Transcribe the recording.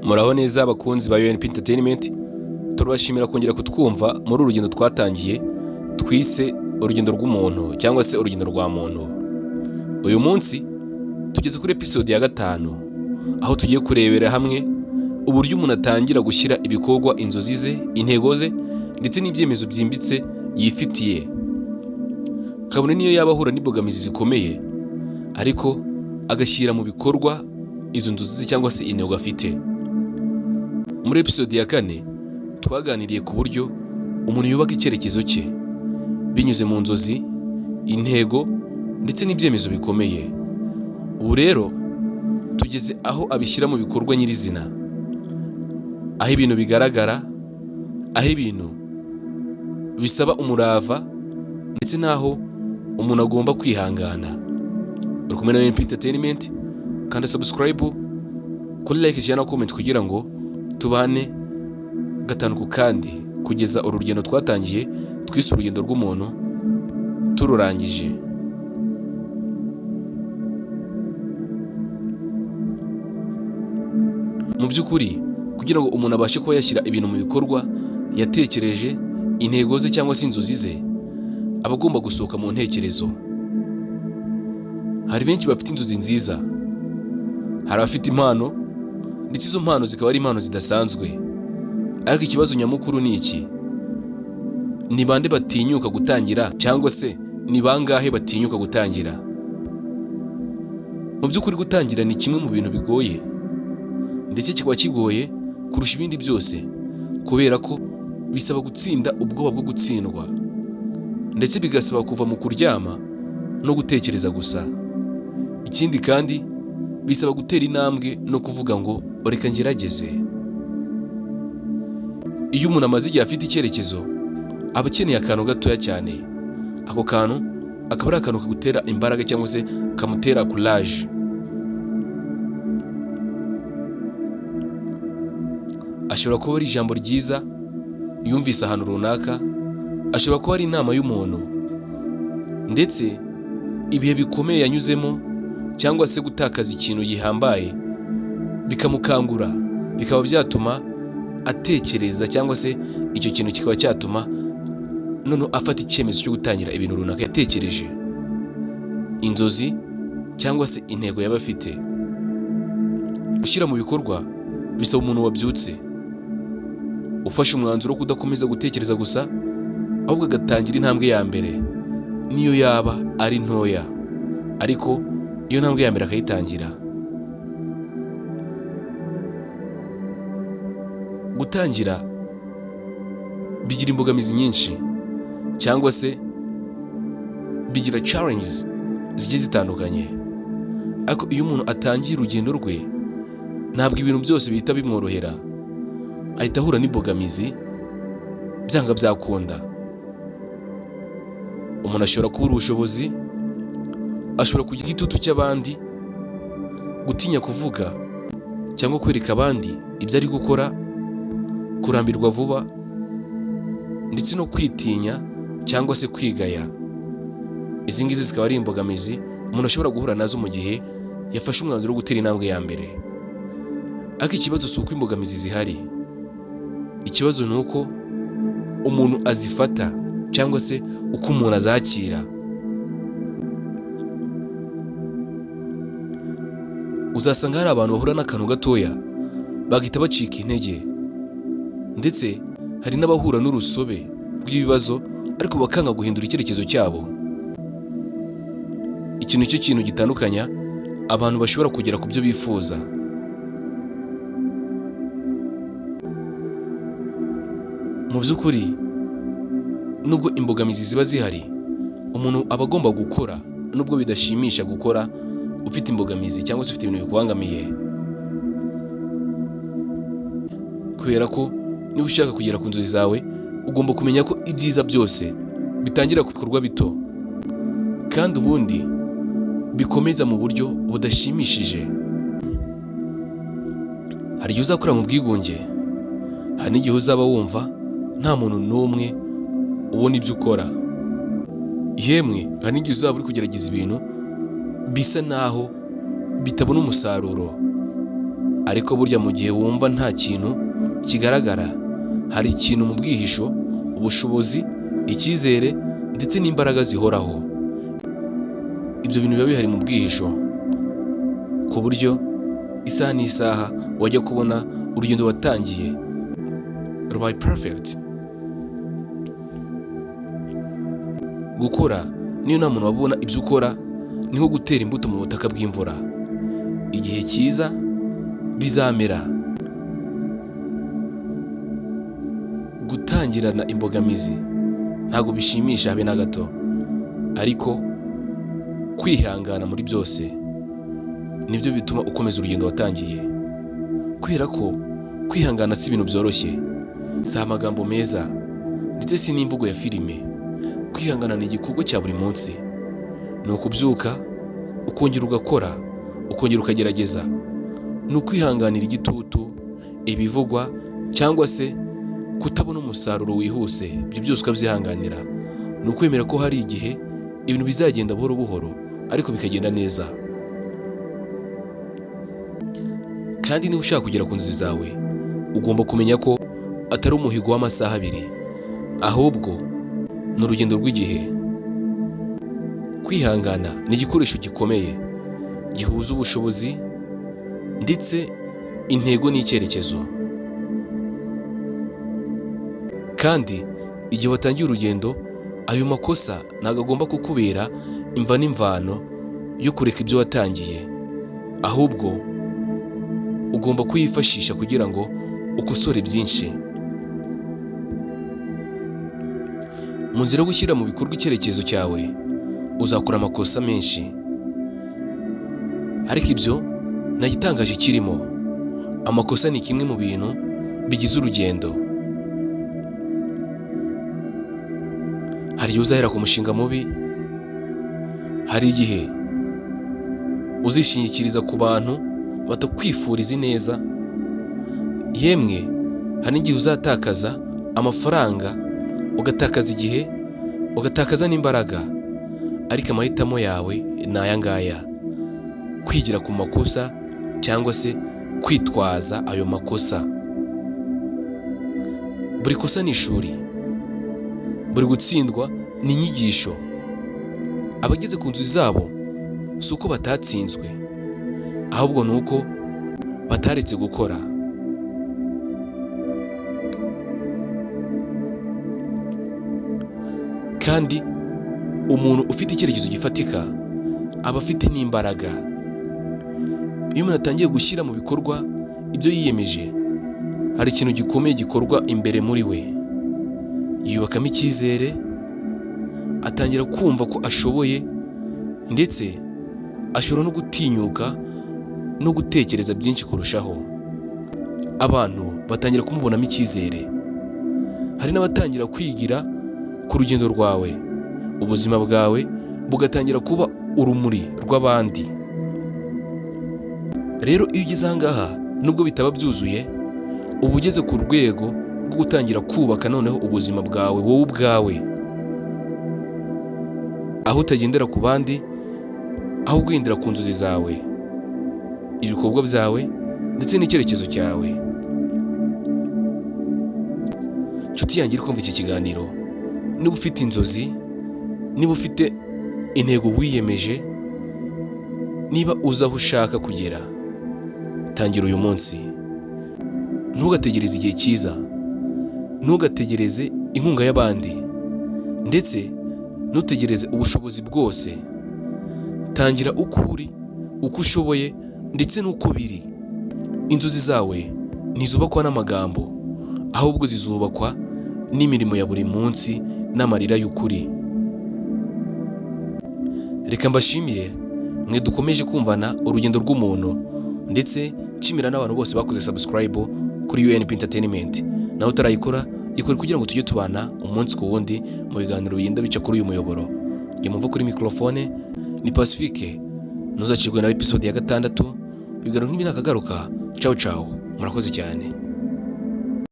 Muraho neza abakunzi ba UNP Entertainment, turabashimira kongera kutwumva muri urugendo twatangiye twise urugendo rw'umuntu cyangwa se urugendo rwa muntu. Uyu munsi tugeze kuri episode ya 5 aho tugiye kurebera hamwe uburyo umuntu atangira gushyira ibikorwa inzozi ze, intego ze ndetse n'ibyemezo byimbitse yifitiye. Kabone niyo yaba ahura n'imbogamizi zikomeye ariko agashyira mu bikorwa izo nzozi ze cyangwa se intego afite. Muri episode ya 4 twaganiriye ku buryo umuntu yubaka icyerekezo cye binyuze mu nzozi, intego ndetse n'ibyemezo bikomeye. Ubu rero tugeze aho abishyira mu bikorwa nyirizina, aho ibintu bigaragara, aho ibintu bisaba umurava ndetse n'aho umuntu agomba kwihangana. Uri kumwe na UNP Entertainment, kanda subscribe, kuri like, share na comment kugira ngo tubane gatanu ku kandi kugeza urugendo twatangiye twise urugendo rw'umuntu tururangije. Mu by'ukuri kugira ngo umuntu abashe kuba yashyira ibintu mu bikorwa yatekereje, intego ze cyangwa se inzozi ze, aba agomba gusohoka mu ntekerezo. Hari benshi bafite inzozi nziza, hari abafite impano ndetse izo mpano zikaba ari impano zidasanzwe. Ariko ikibazo nyamukuru ni iki: ni bande batinyuka gutangira cyangwa se ni bangahe batinyuka gutangira? Mu by'ukuri gutangira ni kimwe mu bintu bigoye ndetse kikaba kigoye kurusha ibindi byose, kubera ko bisaba gutsinda ubwoba bwo gutsindwa ndetse bigasaba kuva mu kuryama no gutekereza gusa. Ikindi kandi bisaba gutera intambwe no kuvuga ngo reka ngerageze. Iyo umuntu amaze igihe afite icyerekezo aba akeneye akantu gatoya cyane. Ako kantu akaba ari akantu kagutera imbaraga cyangwa se kamutera courage. Ashobora kuba ari ijambo ryiza yumvise ahantu runaka, ashobora kuba ari inama y'umuntu ndetse ibihe bikomeye yanyuzemo cyangwa se gutakaza ikintu gihambaye bikamukangura, bikaba byatuma atekereza cyangwa se icyo kintu kikaba cyatuma none afata icyemezo cyo gutangira ibintu runaka yatekereje, inzozi cyangwa se intego yaba afite. Gushyira mu bikorwa bisaba umuntu wabyutse, ufashe umwanzuro wo kudakomeza gutekereza gusa ahubwo agatangira intambwe ya mbere, niyo yaba ari ntoya ariko iyo ntambwe ya mbere akayitangira. Gutangira bigira imbogamizi nyinshi cyangwa se bigira challenges zigiye zitandukanye, ariko iyo umuntu atangiye urugendo rwe ntabwo ibintu byose bihita bimworohera, ahita ahura n'imbogamizi byanga byakunda. Umuntu ashobora kubura ubushobozi, ashobora kugira igitutu cy'abandi, gutinya kuvuga cyangwa kwereka abandi ibyo ari gukora, kurambirwa vuba ndetse no kwitinya cyangwa se kwigaya. Izi ngizi zikaba ari imbogamizi umuntu ashobora guhura nazo mu gihe yafashe umwanzuro wo gutera intambwe ya mbere. Ariko ikibazo si uko imbogamizi zihari, ikibazo ni uko umuntu azifata cyangwa se uko umuntu azakira. Uzasanga hari abantu bahura n'akantu gatoya bagahita bacika intege, ndetse hari n'abahura n'urusobe rw'ibibazo ariko bakanga guhindura icyerekezo cyabo. Iki ni cyo kintu gitandukanya abantu bashobora kugera ku byo bifuza. Mu by'ukuri nubwo imbogamizi ziba zihari, umuntu aba agomba gukora nubwo bidashimisha gukora ufite imbogamizi cyangwa se ufite ibintu bikubangamiye, kubera ko niba ushaka kugera ku nzozi zawe ugomba kumenya ko ibyiza byose bitangira ku bikorwa bito kandi ubundi bikomeza mu buryo budashimishije. Hari igihe uzakora mu bwigunge, hari n'igihe uzaba wumva nta muntu n'umwe ubona ibyo ukora, yemwe hari n'igihe uzaba uri kugerageza ibintu bisa naho bitabona umusaruro, ariko burya mu gihe wumva nta kintu kigaragara, hari ikintu mu bwihisho, ubushobozi, icyizere ndetse n'imbaraga zihoraho. Ibyo bintu biba bihari mu bwihisho ku buryo isaha n'isaha wajya kubona urugendo watangiye rubaye perfect. Gukora niyo nta muntu wabona ibyo ukora, ni nko gutera imbuto mu butaka bw'imvura. Igihe cyiza bizamera. Gutangirana imbogamizi ntabwo bishimisha habe na gato, ariko kwihangana muri byose nibyo bituma ukomeza urugendo watangiye. Kubera ko kwihangana si ibintu byoroshye, si amagambo meza ndetse si n'imvugo ya filime. Kwihangana ni igikorwa cya buri munsi. Ni ukubyuka ukongera ugakora, ukongera ukagerageza. Ni ukwihanganira igitutu, ibivugwa cyangwa se kutabona umusaruro wihuse. Ibyo byose ukabyihanganira. Ni ukwemera ko hari igihe ibintu bizagenda buhoro buhoro ariko bikagenda neza. Kandi niba ushaka kugera ku nzozi zawe, ugomba kumenya ko atari umuhigo w'amasaha 2, ahubwo ni urugendo rw'igihe. Kwihangana ni igikoresho gikomeye gihuza ubushobozi ndetse intego n'icyerekezo. Kandi igihe watangiye urugendo, ayo makosa ntabwo agomba kukubera imva n'imvano yo kureka ibyo watangiye, ahubwo ugomba kuyifashisha kugira ngo ukosore byinshi. Mu nzira yo gushyira mu bikorwa icyerekezo cyawe, uzakora amakosa menshi, ariko ibyo nta gitangaje kirimo. Amakosa ni kimwe mu bintu bigize urugendo. Hari igihe uzahera ku mushinga mubi, hari igihe uzishingikiriza ku bantu batakwifuriza neza, yemwe hari n'igihe uzatakaza amafaranga, ugatakaza igihe, ugatakaza n'imbaraga, ariko amahitamo yawe ni aya ngaya: kwigira ku makosa cyangwa se kwitwaza ayo makosa. Buri kosa ni ishuri, buri gutsindwa ni inyigisho. Abageze ku nzozi zabo si uko batatsinzwe, ahubwo ni uko bataretse gukora. Kandi umuntu ufite icyerekezo gifatika aba afite n'imbaraga. Iyo umuntu atangiye gushyira mu bikorwa ibyo yiyemeje, hari ikintu gikomeye gikorwa imbere muri we. Yubakamo icyizere, atangira kumva ko ashoboye, ndetse ashobora no gutinyuka no gutekereza byinshi kurushaho. Abantu batangira kumubonamo icyizere. Hari n'abatangira kwigira ku rugendo rwawe, ubuzima bwawe bugatangira kuba urumuri rw'abandi. Rero iyo ugeze aha ngaha, nubwo bitaba byuzuye, uba ugeze ku rwego rwo gutangira kubaka noneho ubuzima bwawe wowe ubwawe, aho utagendera ku bandi, aho ugendera ku nzozi zawe, ibikorwa byawe ndetse n'icyerekezo cyawe. Nshuti yanjye uri kumva iki kiganiro, niba ufite inzozi, niba ufite intego wiyemeje, niba uzi aho ushaka kugera, tangira uyu munsi. Ntugategereze igihe cyiza, ntugategereze inkunga y'abandi, ndetse ntutegereze ubushobozi bwose. Tangira uko uri, uko ushoboye ndetse n'uko biri. Inzozi zawe ntizubakwa n'amagambo, ahubwo zizubakwa n'imirimo ya buri munsi n'amarira y'ukuri. Reka mbashimire mwe dukomeje kumvana urugendo rw'umuntu, ndetse nshimira n'abantu bose bakoze subscribe kuri UNP Entertainment. Nawe utarayikora, ikore kugira ngo tujye tubana umunsi ku wundi mu biganiro bigenda bica kuri uyu muyoboro. Njye mumva kuri microphone ni Pacifique. Ntuzacirwe na episode ya 6. Ibiganiro nk'ibi nakagaruka. Ciao ciao. Murakoze cyane.